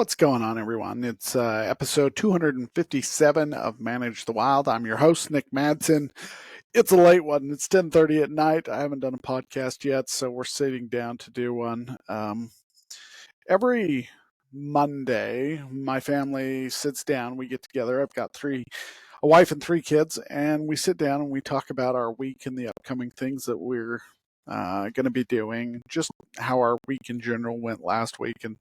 What's going on, everyone? It's episode 257 of Manage the Wild. I'm your host, Nick Madsen. It's a late one. It's 10:30 at night. I haven't done a podcast yet, so we're sitting down to do one. Every Monday, my family sits down. We get together. I've got a wife and three kids, and we sit down and we talk about our week and the upcoming things that we're going to be doing, just how our week in general went last week, and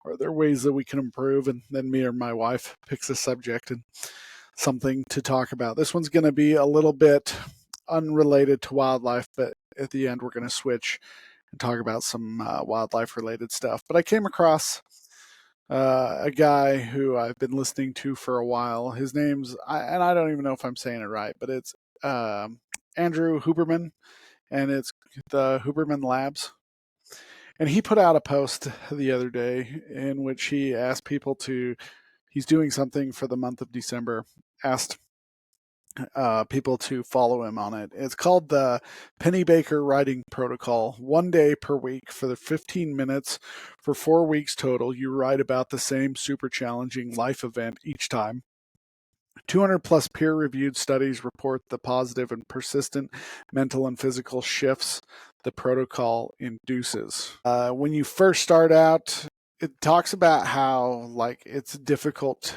are there ways that we can improve? And then me or my wife picks a subject and something to talk about. This one's going to be a little bit unrelated to wildlife, but at the end we're going to switch and talk about some wildlife related stuff. But I came across a guy who I've been listening to for a while. His name's, and I don't even know if I'm saying it right, but it's Andrew Huberman, and it's the Huberman Labs. And he put out a post the other day in which he asked people he's doing something for the month of December, asked people to follow him on it. It's called the Pennebaker Writing Protocol. 1 day per week for the 15 minutes for 4 weeks total. You write about the same super challenging life event each time. 200 plus peer-reviewed studies report the positive and persistent mental and physical shifts the protocol induces. When you first start out, it talks about how it's difficult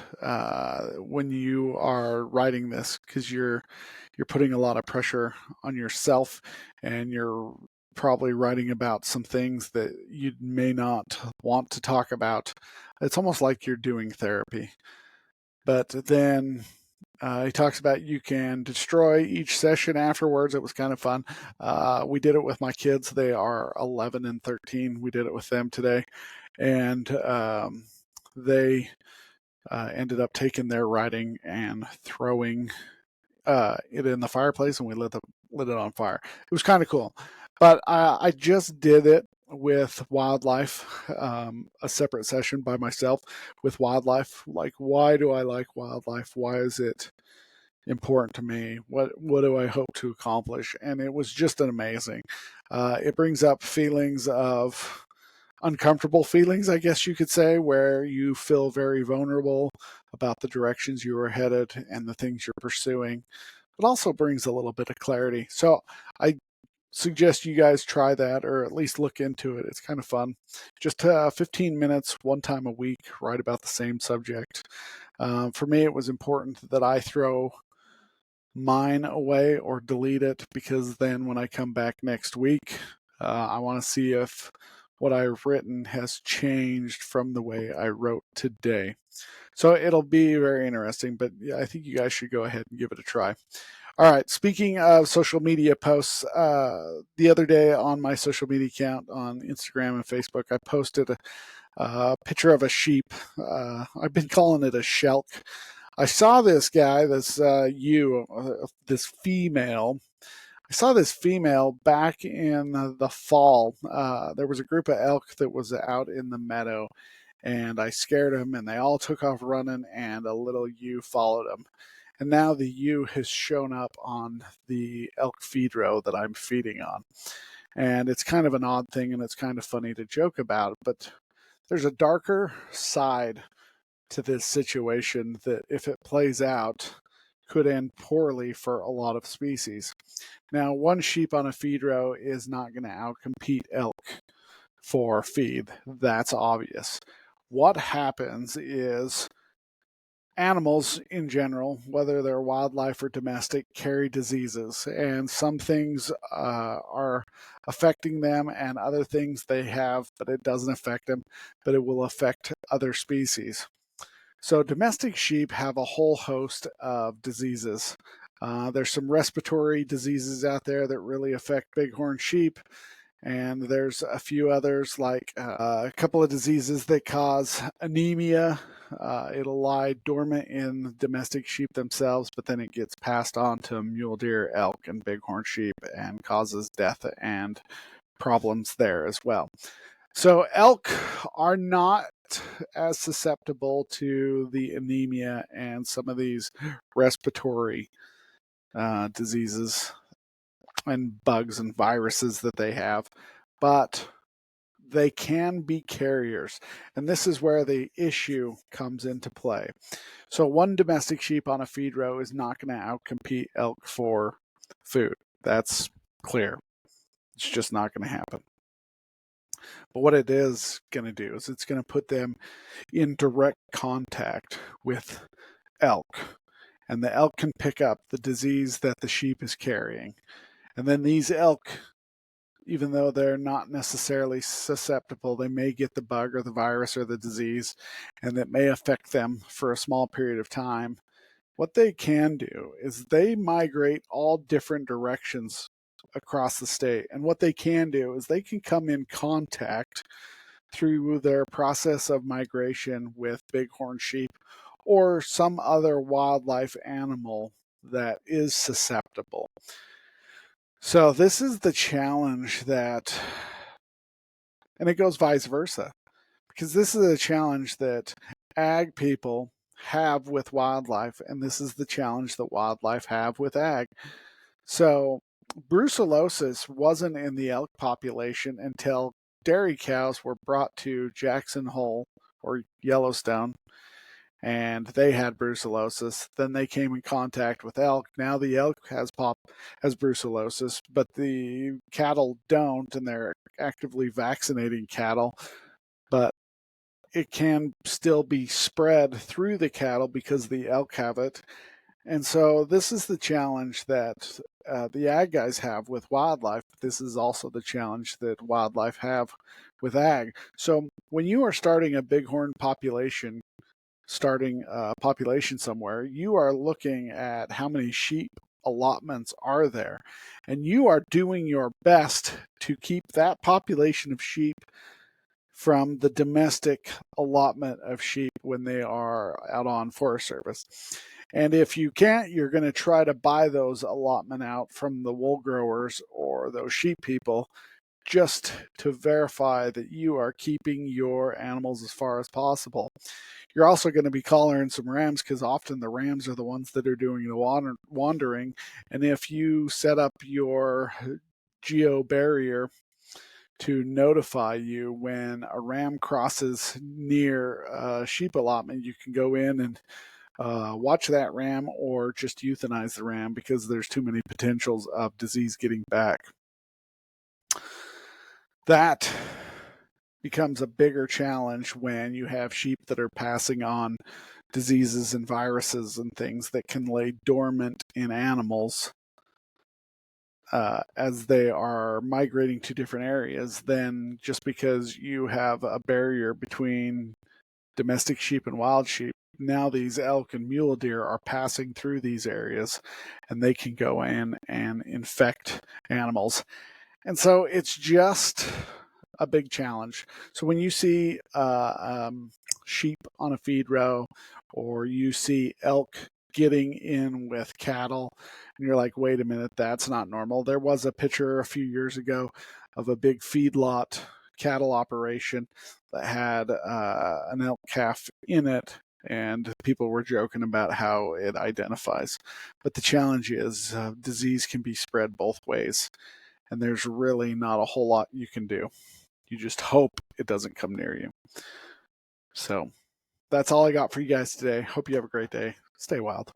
when you are writing this because you're putting a lot of pressure on yourself, and you're probably writing about some things that you may not want to talk about. It's almost like you're doing therapy. But then he talks about you can destroy each session afterwards. It was kind of fun. We did it with my kids. They are 11 and 13. We did it with them today. And they ended up taking their writing and throwing it in the fireplace, and we lit it on fire. It was kind of cool. But I just did it with wildlife, a separate session by myself with wildlife. Like, why do I like wildlife? Why is it important to me? What do I hope to accomplish? And it was just an amazing. It brings up feelings of uncomfortable feelings, I guess you could say, where you feel very vulnerable about the directions you are headed and the things you're pursuing. It also brings a little bit of clarity. So I suggest you guys try that, or at least look into it. It's kind of fun. Just 15 minutes, one time a week, write about the same subject. For me, it was important that I throw mine away or delete it, because then when I come back next week, I want to see if what I've written has changed from the way I wrote today. So it'll be very interesting, but I think you guys should go ahead and give it a try. All right, speaking of social media posts, the other day on my social media account on Instagram and Facebook, I posted a picture of a sheep. I've been calling it a shelk. I saw this guy, this female. I saw this female back in the fall. There was a group of elk that was out in the meadow, and I scared them, and they all took off running, and a little ewe followed them. And now the ewe has shown up on the elk feed row that I'm feeding on. And it's kind of an odd thing, and it's kind of funny to joke about, but there's a darker side to this situation that, if it plays out, could end poorly for a lot of species. Now, one sheep on a feed row is not going to outcompete elk for feed. That's obvious. What happens is animals in general, whether they're wildlife or domestic, carry diseases, and some things are affecting them, and other things they have, but it doesn't affect them, but it will affect other species. So domestic sheep have a whole host of diseases. There's some respiratory diseases out there that really affect bighorn sheep, and there's a few others, like a couple of diseases that cause anemia. It'll lie dormant in domestic sheep themselves, but then it gets passed on to mule deer, elk, and bighorn sheep, and causes death and problems there as well. So elk are not as susceptible to the anemia and some of these respiratory diseases and bugs and viruses that they have. But they can be carriers. And this is where the issue comes into play. So one domestic sheep on a feed row is not going to outcompete elk for food. That's clear. It's just not going to happen. But what it is going to do is it's going to put them in direct contact with elk. And the elk can pick up the disease that the sheep is carrying. And then these elk, even though they're not necessarily susceptible, they may get the bug or the virus or the disease, and it may affect them for a small period of time. What they can do is they migrate all different directions across the state. And what they can do is they can come in contact through their process of migration with bighorn sheep or some other wildlife animal that is susceptible. So this is the challenge that, and it goes vice versa, because this is a challenge that ag people have with wildlife, and this is the challenge that wildlife have with ag. So brucellosis wasn't in the elk population until dairy cows were brought to Jackson Hole or Yellowstone, and they had brucellosis. Then they came in contact with elk. Now the elk has brucellosis, but the cattle don't, and they're actively vaccinating cattle. But it can still be spread through the cattle because the elk have it. And so this is the challenge that the ag guys have with wildlife. This is also the challenge that wildlife have with ag. So when you are starting a bighorn population, starting a population somewhere, you are looking at how many sheep allotments are there. And you are doing your best to keep that population of sheep from the domestic allotment of sheep when they are out on Forest Service. And if you can't, you're going to try to buy those allotment out from the wool growers or those sheep people just to verify that you are keeping your animals as far as possible. You're also going to be collaring some rams because often the rams are the ones that are doing the wandering. And if you set up your geo barrier to notify you when a ram crosses near a sheep allotment, you can go in and watch that ram or just euthanize the ram because there's too many potentials of disease getting back. That becomes a bigger challenge when you have sheep that are passing on diseases and viruses and things that can lay dormant in animals as they are migrating to different areas. Then just because you have a barrier between domestic sheep and wild sheep, now these elk and mule deer are passing through these areas and they can go in and infect animals. And so it's just a big challenge. So when you see sheep on a feed row or you see elk getting in with cattle and you're like, wait a minute, that's not normal. There was a picture a few years ago of a big feedlot cattle operation that had an elk calf in it, and people were joking about how it identifies. But the challenge is disease can be spread both ways, and there's really not a whole lot you can do. You just hope it doesn't come near you. So that's all I got for you guys today. Hope you have a great day. Stay wild.